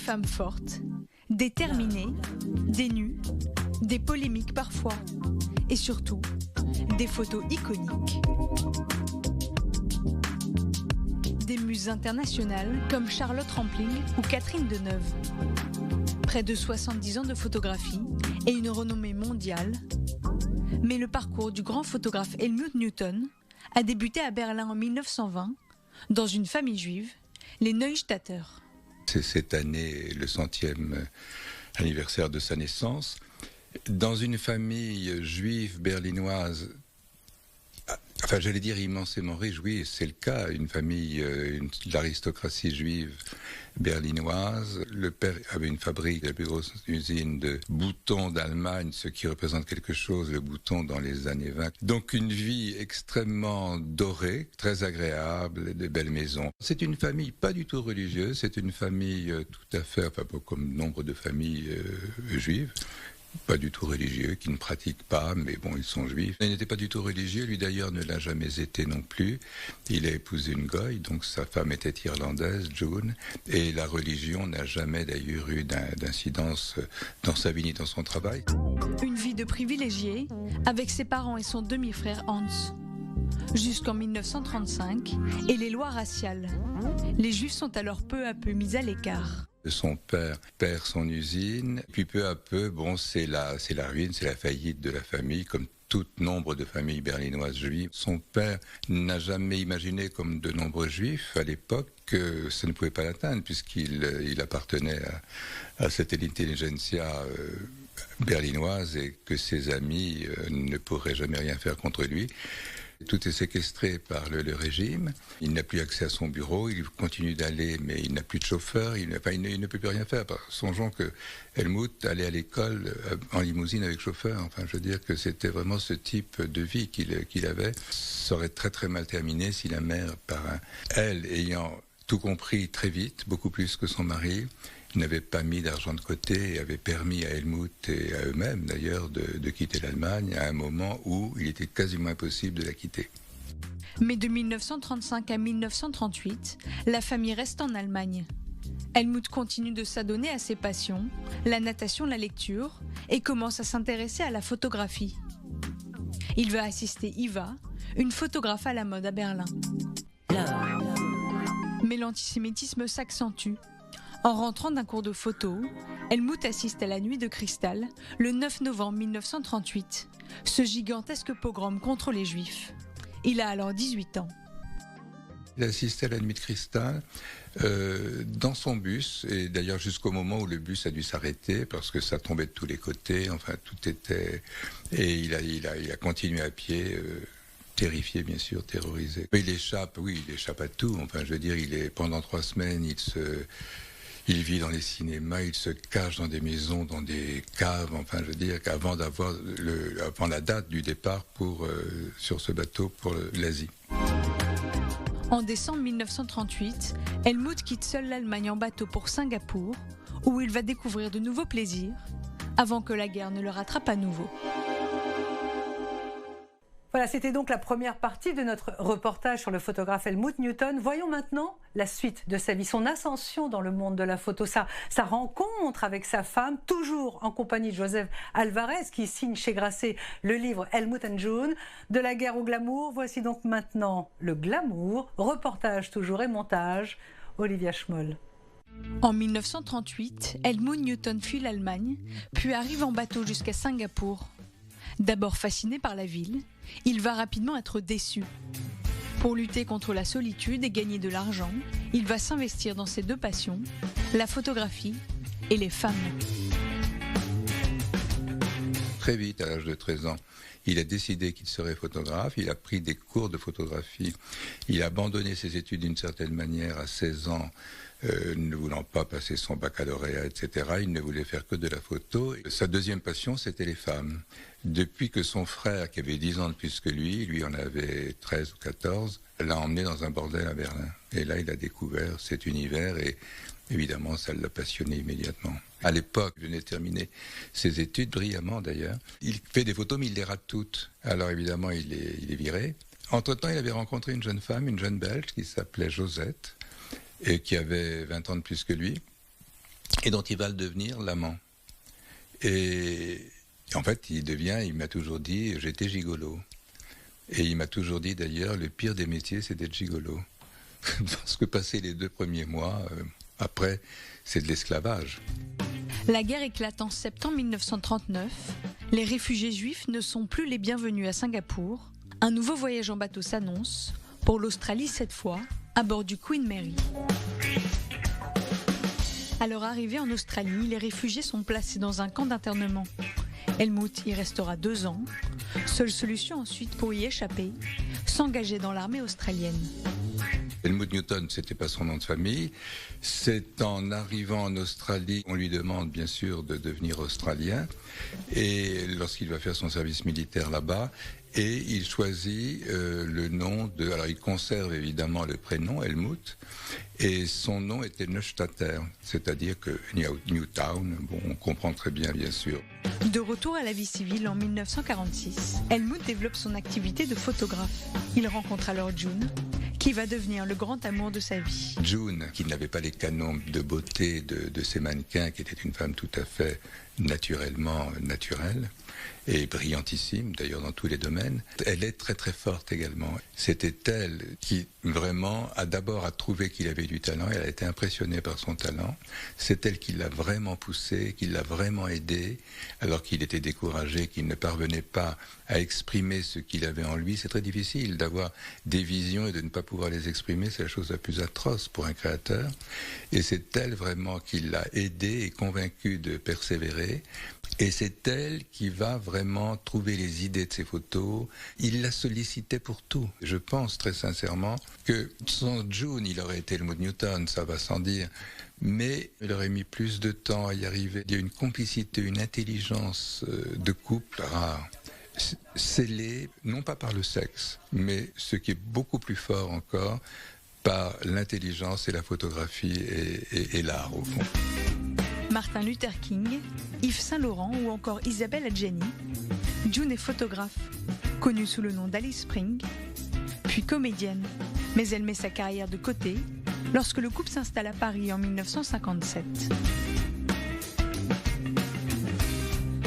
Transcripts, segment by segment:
femmes fortes, déterminées, dénues, des polémiques parfois, et surtout, des photos iconiques. Des muses internationales comme Charlotte Rampling ou Catherine Deneuve. Près de 70 ans de photographie et une renommée mondiale. Mais le parcours du grand photographe Helmut Newton a débuté à Berlin en 1920, dans une famille juive, les Neustädter. C'est cette année le 100e anniversaire de sa naissance. Dans une famille juive berlinoise, enfin j'allais dire immensément riche, oui, c'est le cas, une famille, l'aristocratie juive berlinoise. Le père avait une fabrique, la plus grosse usine de boutons d'Allemagne, ce qui représente quelque chose, le bouton dans les années 20. Donc une vie extrêmement dorée, très agréable, de belles maisons. C'est une famille pas du tout religieuse, c'est une famille tout à fait, enfin comme nombre de familles juives, pas du tout religieux, qui ne pratiquent pas, mais bon, ils sont juifs. Il n'était pas du tout religieux, lui d'ailleurs ne l'a jamais été non plus. Il a épousé une goye, donc sa femme était irlandaise, June, et la religion n'a jamais d'ailleurs eu d'incidence dans sa vie ni dans son travail. Une vie de privilégié, avec ses parents et son demi-frère Hans. Jusqu'en 1935, et les lois raciales. Les Juifs sont alors peu à peu mis à l'écart. Son père perd son usine, puis peu à peu, bon, c'est la ruine, c'est la faillite de la famille, comme tout nombre de familles berlinoises juives. Son père n'a jamais imaginé, comme de nombreux juifs à l'époque, que ça ne pouvait pas l'atteindre, puisqu'il appartenait à cette intelligentsia berlinoise et que ses amis ne pourraient jamais rien faire contre lui. Tout est séquestré par le régime. Il n'a plus accès à son bureau. Il continue d'aller, mais il n'a plus de chauffeur. Il ne peut plus rien faire. Songeons que Helmut allait à l'école en limousine avec chauffeur. Enfin, je veux dire que c'était vraiment ce type de vie qu'il avait. Ça aurait très très mal terminé si la mère, elle ayant tout compris très vite, beaucoup plus que son mari, n'avait pas mis d'argent de côté et avait permis à Helmut et à eux-mêmes d'ailleurs de quitter l'Allemagne à un moment où il était quasiment impossible de la quitter. Mais de 1935 à 1938, la famille reste en Allemagne. Helmut continue de s'adonner à ses passions, la natation, la lecture, et commence à s'intéresser à la photographie. Il va assister Eva, une photographe à la mode à Berlin. Mais l'antisémitisme s'accentue. En rentrant d'un cours de photo, Helmut assiste à la nuit de cristal, le 9 novembre 1938, ce gigantesque pogrom contre les Juifs. Il a alors 18 ans. Il assistait à la nuit de cristal dans son bus, et d'ailleurs jusqu'au moment où le bus a dû s'arrêter, parce que ça tombait de tous les côtés, enfin tout était... Et il a continué à pied... terrifié, bien sûr, terrorisé. Il échappe à tout. Enfin, je veux dire, pendant 3 semaines, il vit dans les cinémas, il se cache dans des maisons, dans des caves. Enfin, je veux dire, avant la date du départ sur ce bateau pour l'Asie. En décembre 1938, Helmut quitte seul l'Allemagne en bateau pour Singapour, où il va découvrir de nouveaux plaisirs, avant que la guerre ne le rattrape à nouveau. Voilà, c'était donc la première partie de notre reportage sur le photographe Helmut Newton. Voyons maintenant la suite de sa vie, son ascension dans le monde de la photo, sa rencontre avec sa femme, toujours en compagnie de Joseph Alvarez, qui signe chez Grasset le livre Helmut and June, de la guerre au glamour. Voici donc maintenant le glamour, reportage toujours et montage, Olivia Schmoll. En 1938, Helmut Newton fuit l'Allemagne, puis arrive en bateau jusqu'à Singapour. D'abord fasciné par la ville, il va rapidement être déçu. Pour lutter contre la solitude et gagner de l'argent, il va s'investir dans ses 2 passions, la photographie et les femmes. Très vite, à l'âge de 13 ans, il a décidé qu'il serait photographe, il a pris des cours de photographie, il a abandonné ses études d'une certaine manière à 16 ans, ne voulant pas passer son baccalauréat, etc. Il ne voulait faire que de la photo. Sa deuxième passion, c'était les femmes. Depuis que son frère, qui avait 10 ans de plus que lui en avait 13 ou 14, l'a emmené dans un bordel à Berlin. Et là, il a découvert cet univers et évidemment, ça l'a passionné immédiatement. À l'époque, il venait de terminer ses études, brillamment d'ailleurs. Il fait des photos, mais il les rate toutes. Alors évidemment, il est viré. Entre-temps, il avait rencontré une jeune femme, une jeune Belge, qui s'appelait Josette, et qui avait 20 ans de plus que lui. et dont il va le devenir l'amant. Et en fait, il m'a toujours dit, j'étais gigolo. Et il m'a toujours dit d'ailleurs, le pire des métiers, c'est d'être gigolo. Parce que passer les 2 premiers mois, après, c'est de l'esclavage. La guerre éclate en septembre 1939. Les réfugiés juifs ne sont plus les bienvenus à Singapour. Un nouveau voyage en bateau s'annonce, pour l'Australie cette fois, à bord du Queen Mary. À leur arrivée en Australie, les réfugiés sont placés dans un camp d'internement. Helmut y restera 2 ans. Seule solution ensuite pour y échapper, s'engager dans l'armée australienne. Helmut Newton, c'était pas son nom de famille. C'est en arrivant en Australie, on lui demande bien sûr de devenir australien. Et lorsqu'il va faire son service militaire là-bas, et il choisit le nom de... Alors il conserve évidemment le prénom Helmut, et son nom était Neustaedter, c'est-à-dire que Newtown, bon, on comprend très bien sûr. De retour à la vie civile en 1946, Helmut développe son activité de photographe. Il rencontre alors June, qui va devenir le grand amour de sa vie. June, qui n'avait pas les canons de beauté de ses mannequins, qui était une femme tout à fait naturellement naturelle et brillantissime d'ailleurs dans tous les domaines. Elle est très très forte également. C'était elle qui vraiment a d'abord trouvé qu'il avait du talent, elle a été impressionnée par son talent. C'est elle qui l'a vraiment poussé, qui l'a vraiment aidé alors qu'il était découragé, qu'il ne parvenait pas à exprimer ce qu'il avait en lui. C'est très difficile d'avoir des visions et de ne pas pouvoir les exprimer, c'est la chose la plus atroce pour un créateur. Et c'est elle vraiment qui l'a aidé et convaincu de persévérer. Et c'est elle qui va vraiment trouver les idées de ses photos. Il la sollicitait pour tout. Je pense très sincèrement que sans June, il aurait été Helmut Newton, ça va sans dire. Mais il aurait mis plus de temps à y arriver. Il y a une complicité, une intelligence de couple rare. Scellée, non pas par le sexe, mais ce qui est beaucoup plus fort encore, par l'intelligence et la photographie et l'art au fond. Martin Luther King, Yves Saint-Laurent ou encore Isabelle Adjani, June est photographe, connue sous le nom d'Alice Spring, puis comédienne, mais elle met sa carrière de côté lorsque le couple s'installe à Paris en 1957.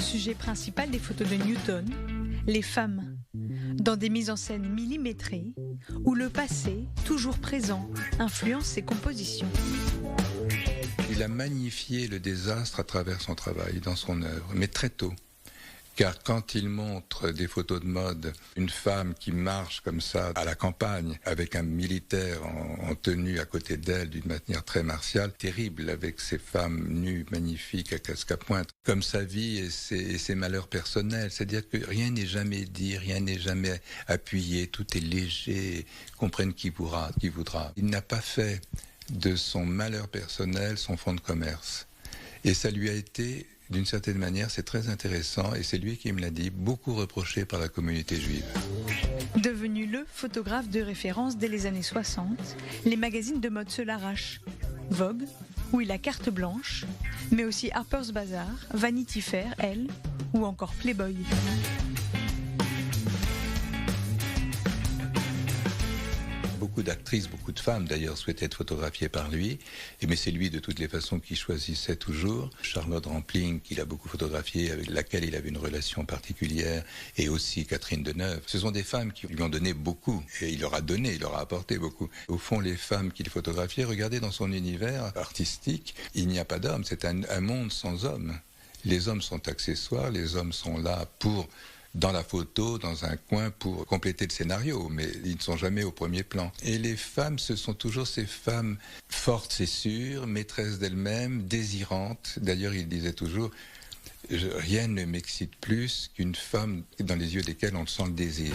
Sujet principal des photos de Newton, les femmes, dans des mises en scène millimétrées où le passé, toujours présent, influence ses compositions. Il a magnifié le désastre à travers son travail, dans son œuvre, mais très tôt. Car quand il montre des photos de mode, une femme qui marche comme ça à la campagne, avec un militaire en tenue à côté d'elle d'une manière très martiale, terrible, avec ces femmes nues, magnifiques, à casque à pointe, comme sa vie et ses malheurs personnels. C'est-à-dire que rien n'est jamais dit, rien n'est jamais appuyé, tout est léger, comprenne qui voudra. Il n'a pas fait de son malheur personnel son fonds de commerce. Et ça lui a été, d'une certaine manière, c'est très intéressant, et c'est lui qui me l'a dit, beaucoup reproché par la communauté juive. Devenu le photographe de référence dès les années 60, les magazines de mode se l'arrachent. Vogue, où il a carte blanche, mais aussi Harper's Bazaar, Vanity Fair, Elle, ou encore Playboy. Beaucoup d'actrices, beaucoup de femmes d'ailleurs souhaitaient être photographiées par lui, mais c'est lui de toutes les façons qui choisissait toujours. Charlotte Rampling, qu'il a beaucoup photographié, avec laquelle il avait une relation particulière, et aussi Catherine Deneuve. Ce sont des femmes qui lui ont donné beaucoup, et il leur a apporté beaucoup. Au fond, les femmes qu'il photographiait, regardez dans son univers artistique, il n'y a pas d'hommes, c'est un monde sans hommes. Les hommes sont accessoires, les hommes sont là dans la photo, dans un coin pour compléter le scénario, mais ils ne sont jamais au premier plan. Et les femmes, ce sont toujours ces femmes fortes, c'est sûr, maîtresses d'elles-mêmes, désirantes. D'ailleurs, il disait toujours, rien ne m'excite plus qu'une femme dans les yeux desquelles on sent le désir.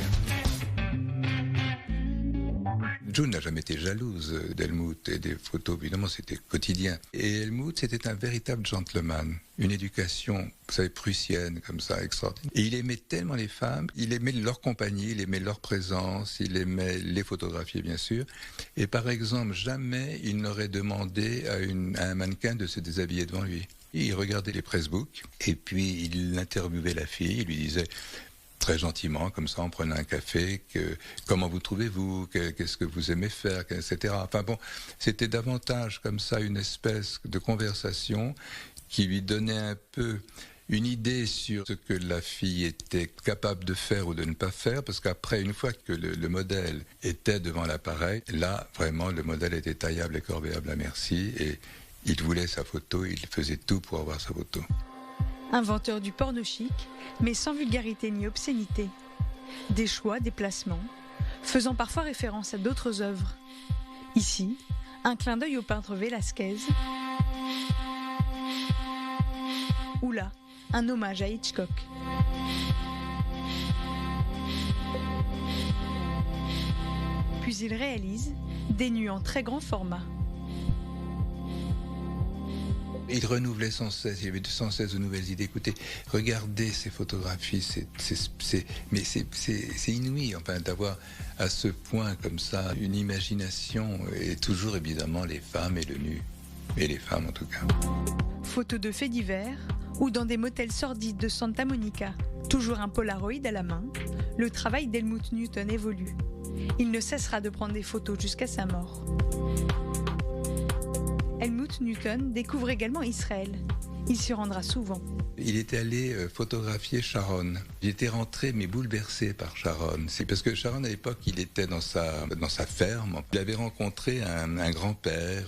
June n'a jamais été jalouse d'Helmut et des photos, évidemment, c'était quotidien. Et Helmut, c'était un véritable gentleman, une éducation, vous savez, prussienne, comme ça, extraordinaire. Et il aimait tellement les femmes, il aimait leur compagnie, il aimait leur présence, il aimait les photographier, bien sûr. Et par exemple, jamais il n'aurait demandé à un mannequin de se déshabiller devant lui. Il regardait les pressbooks, et puis il interviewait la fille, il lui disait... très gentiment, comme ça, en prenant un café, comment vous trouvez-vous, qu'est-ce que vous aimez faire, etc. Enfin bon, c'était davantage comme ça une espèce de conversation qui lui donnait un peu une idée sur ce que la fille était capable de faire ou de ne pas faire, parce qu'après, une fois que le modèle était devant l'appareil, là, vraiment, le modèle était taillable et corvéable à merci, et il voulait sa photo, il faisait tout pour avoir sa photo. Inventeur du porno chic, mais sans vulgarité ni obscénité. Des choix, des placements, faisant parfois référence à d'autres œuvres. Ici, un clin d'œil au peintre Velázquez, ou là, un hommage à Hitchcock. Puis il réalise des nus en très grand format. Il renouvelait sans cesse, il y avait sans cesse de nouvelles idées. Écoutez, regardez ces photographies, c'est inouï, enfin, d'avoir à ce point comme ça une imagination, et toujours évidemment les femmes et le nu, et les femmes en tout cas. Photos de faits divers, ou dans des motels sordides de Santa Monica, toujours un Polaroid à la main, le travail d'Helmut Newton évolue. Il ne cessera de prendre des photos jusqu'à sa mort. Helmut Newton découvre également Israël. Il s'y rendra souvent. Il était allé photographier Sharon. J'étais rentré mais bouleversé par Sharon. C'est parce que Sharon à l'époque il était dans sa ferme. Il avait rencontré un grand-père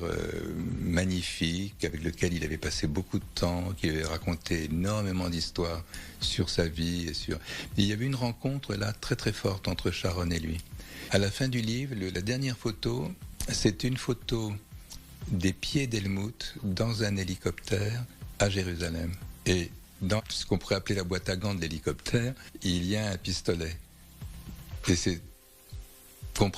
magnifique avec lequel il avait passé beaucoup de temps, qui avait raconté énormément d'histoires sur sa vie et il y avait une rencontre là très très forte entre Sharon et lui. À la fin du livre, la dernière photo, c'est une photo des pieds d'Helmut dans un hélicoptère à Jérusalem. Et dans ce qu'on pourrait appeler la boîte à gants de l'hélicoptère, il y a un pistolet. Et c'est qu'on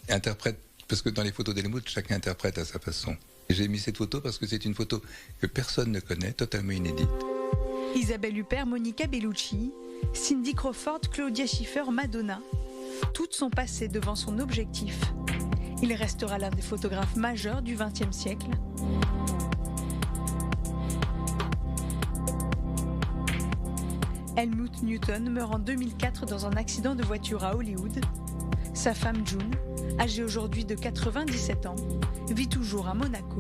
interprète, parce que dans les photos d'Helmut, chacun interprète à sa façon. Et j'ai mis cette photo parce que c'est une photo que personne ne connaît, totalement inédite. Isabelle Huppert, Monica Bellucci, Cindy Crawford, Claudia Schiffer, Madonna, toutes sont passées devant son objectif. Il restera l'un des photographes majeurs du XXe siècle. Helmut Newton meurt en 2004 dans un accident de voiture à Hollywood. Sa femme June, âgée aujourd'hui de 97 ans, vit toujours à Monaco.